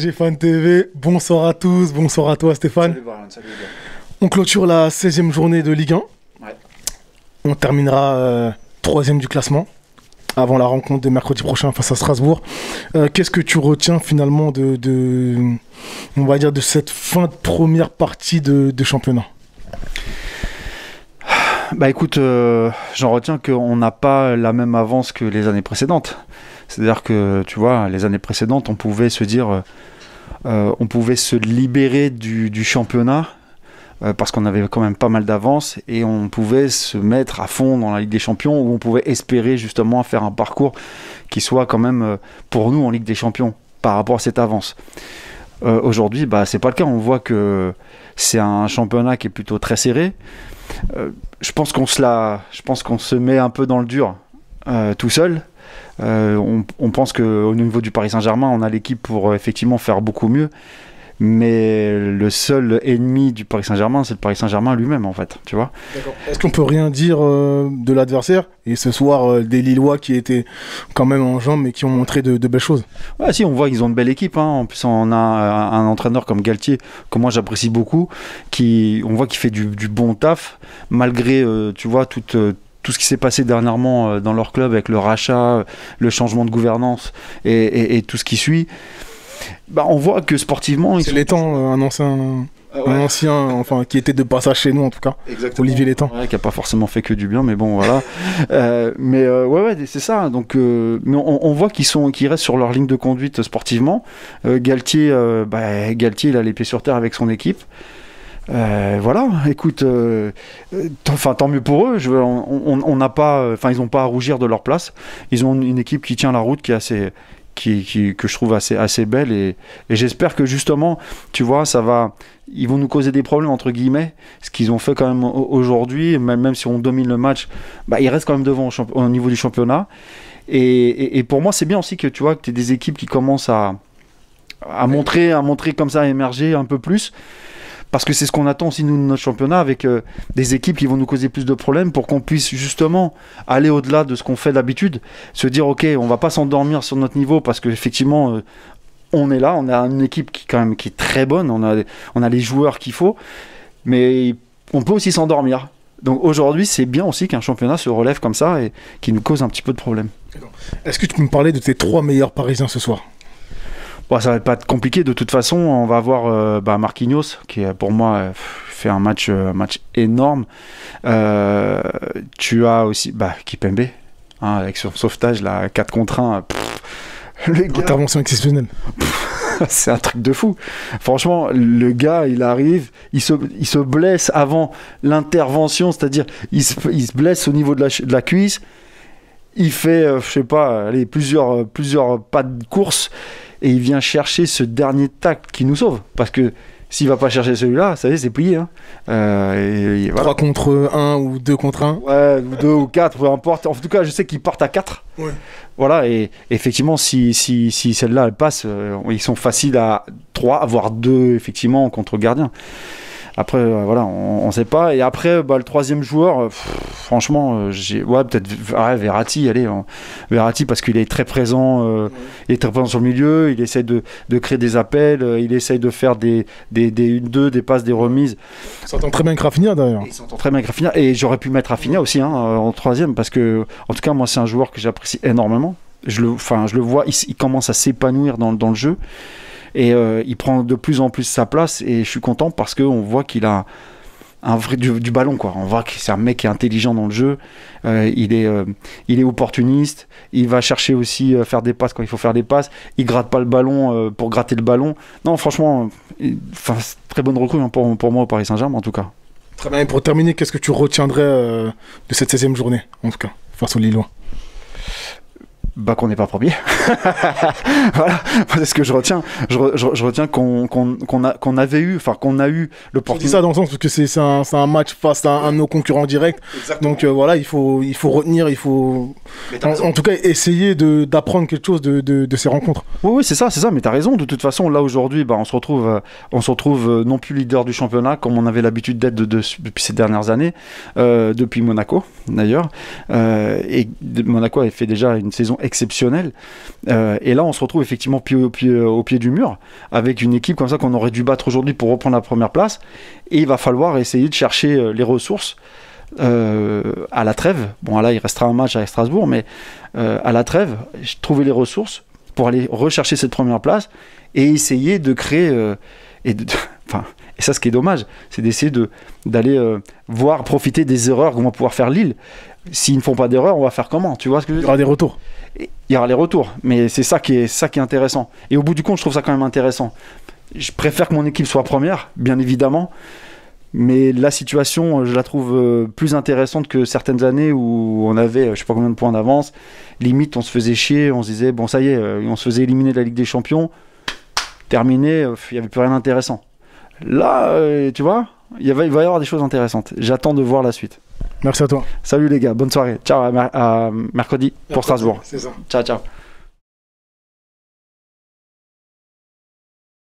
PSG Fan TV, bonsoir à tous, bonsoir à toi Stéphane. Salut Brian, salut les gars. On clôture la 16e journée de Ligue 1. Ouais. On terminera 3e du classement avant la rencontre de mercredi prochain face à Strasbourg. Qu'est-ce que tu retiens finalement on va dire de cette fin de première partie de championnat? Bah écoute, j'en retiens qu'on n'a pas la même avance que les années précédentes. C'est-à-dire que, tu vois, les années précédentes, on pouvait se dire, on pouvait se libérer du championnat parce qu'on avait quand même pas mal d'avance et on pouvait se mettre à fond dans la Ligue des Champions où on pouvait espérer justement faire un parcours qui soit quand même pour nous en Ligue des Champions par rapport à cette avance. Aujourd'hui, bah, c'est pas le cas. On voit que c'est un championnat qui est plutôt très serré. Je pense qu'on se met un peu dans le dur tout seul. On pense qu'au niveau du Paris Saint-Germain, on a l'équipe pour effectivement faire beaucoup mieux. Mais le seul ennemi du Paris Saint-Germain, c'est le Paris Saint-Germain lui-même, en fait, tu vois. D'accord. Est-ce qu'on peut rien dire de l'adversaire? Et ce soir, des Lillois qui étaient quand même en jambes, mais qui ont montré de belles choses. Ouais, si, on voit qu'ils ont une belle équipe. Hein. En plus, on a un entraîneur comme Galtier, que moi j'apprécie beaucoup, on voit qu'il fait du bon taf, malgré, tu vois, tout ce qui s'est passé dernièrement dans leur club avec le rachat, le changement de gouvernance et tout ce qui suit. Bah, on voit que sportivement... C'est Létang, un ancien, enfin, qui était de passage chez nous en tout cas. Exactement. Olivier Létang. Ouais, qui n'a pas forcément fait que du bien, mais bon, voilà. Ouais, c'est ça. Donc, mais on voit qu'ils restent sur leur ligne de conduite sportivement. Galtier, il a les pieds sur terre avec son équipe. Voilà, écoute, tant mieux pour eux. On n'a pas, ils n'ont pas à rougir de leur place. Ils ont une équipe qui tient la route, qui est assez... que je trouve assez belle et j'espère que justement, tu vois, ils vont nous causer des problèmes entre guillemets, ce qu'ils ont fait quand même aujourd'hui, même si on domine le match, bah, ils restent quand même devant au niveau du championnat et pour moi c'est bien aussi que tu vois que tu aies des équipes qui commencent à montrer comme ça, à émerger un peu plus. Parce que c'est ce qu'on attend aussi nous de notre championnat avec des équipes qui vont nous causer plus de problèmes pour qu'on puisse justement aller au-delà de ce qu'on fait d'habitude, se dire ok, on va pas s'endormir sur notre niveau parce qu'effectivement on est là, on a une équipe qui est très bonne, on a les joueurs qu'il faut, mais on peut aussi s'endormir. Donc aujourd'hui c'est bien aussi qu'un championnat se relève comme ça et qui nous cause un petit peu de problèmes. Est-ce que tu peux me parler de tes 3 meilleurs Parisiens ce soir? Bon, ça va pas être compliqué de toute façon. On va avoir Marquinhos qui pour moi fait un match énorme. Tu as aussi Kimpembe avec son sauvetage là, 4 contre 1. Intervention exceptionnelle. C'est un truc de fou. Franchement, le gars, il arrive, il se blesse avant l'intervention, c'est-à-dire il se blesse au niveau de la cuisse. Il fait, je sais pas, plusieurs pas de course. Et il vient chercher ce dernier tacle qui nous sauve. Parce que s'il va pas chercher celui-là, ça y est, c'est plié. Hein. Voilà. 3 contre 1 ou 2 contre 1. Ouais, ou 2 ou 4, peu importe. En tout cas, je sais qu'ils partent à 4. Ouais. Voilà, et effectivement, si celle-là, elle passe, ils sont faciles à 3, voire 2, effectivement, contre gardien. Après, voilà, on sait pas. Et après, le troisième joueur, franchement, peut-être Verratti, Verratti parce qu'il est très présent, il est très présent sur le milieu, il essaie de créer des appels, il essaie de faire des 1-2, des passes, des remises. Il s'entend très bien avec Rafinha d'ailleurs. Il s'entend très bien avec Rafinha, et j'aurais pu mettre Rafinha aussi en troisième, parce que, en tout cas, moi, c'est un joueur que j'apprécie énormément. Je le vois, il commence à s'épanouir dans le jeu. Et il prend de plus en plus sa place et je suis content parce qu'on voit qu'il a un vrai du ballon, quoi. On voit que c'est un mec qui est intelligent dans le jeu, il est opportuniste, il va chercher aussi faire des passes quand il faut faire des passes, il gratte pas le ballon pour gratter le ballon. Non, franchement, très bonne recrue pour moi au Paris Saint-Germain en tout cas. Très bien, et pour terminer, qu'est-ce que tu retiendrais de cette 16e journée en tout cas face aux Lillois? Qu'on n'est pas premier. Voilà, c'est ce que je retiens. Je retiens qu'on a eu l'opportunité. Je dis ça dans le sens parce que c'est un match face à un de nos concurrents directs. Exactement. Donc voilà, il faut retenir, en tout cas essayer d'apprendre quelque chose de ces rencontres. Oui, c'est ça, mais tu as raison. De toute façon, là aujourd'hui, on se retrouve non plus leader du championnat comme on avait l'habitude d'être depuis ces dernières années, depuis Monaco d'ailleurs. Et Monaco avait fait déjà une saison exceptionnel. Et là, on se retrouve effectivement au pied du mur, avec une équipe comme ça qu'on aurait dû battre aujourd'hui pour reprendre la première place. Et il va falloir essayer de chercher les ressources à la trêve. Bon, là, il restera un match avec Strasbourg, mais à la trêve, trouver les ressources pour aller rechercher cette première place et essayer de créer... et ça, ce qui est dommage, c'est d'essayer d'aller voir, profiter des erreurs qu'on va pouvoir faire Lille. S'ils ne font pas d'erreurs, on va faire comment? Tu vois ce que je veux dire? Il y aura des retours. Il y aura les retours, mais c'est ça qui est intéressant. Et au bout du compte, je trouve ça quand même intéressant. Je préfère que mon équipe soit première, bien évidemment, mais la situation, je la trouve plus intéressante que certaines années où on avait, je sais pas combien de points d'avance. Limite, on se faisait chier, on se disait, bon, ça y est, on se faisait éliminer de la Ligue des Champions. Terminé, il n'y avait plus rien d'intéressant. Là, tu vois, il va y avoir des choses intéressantes. J'attends de voir la suite. Merci à toi. Salut les gars, bonne soirée. Ciao, à mercredi pour Strasbourg. C'est ça. Ciao, ciao.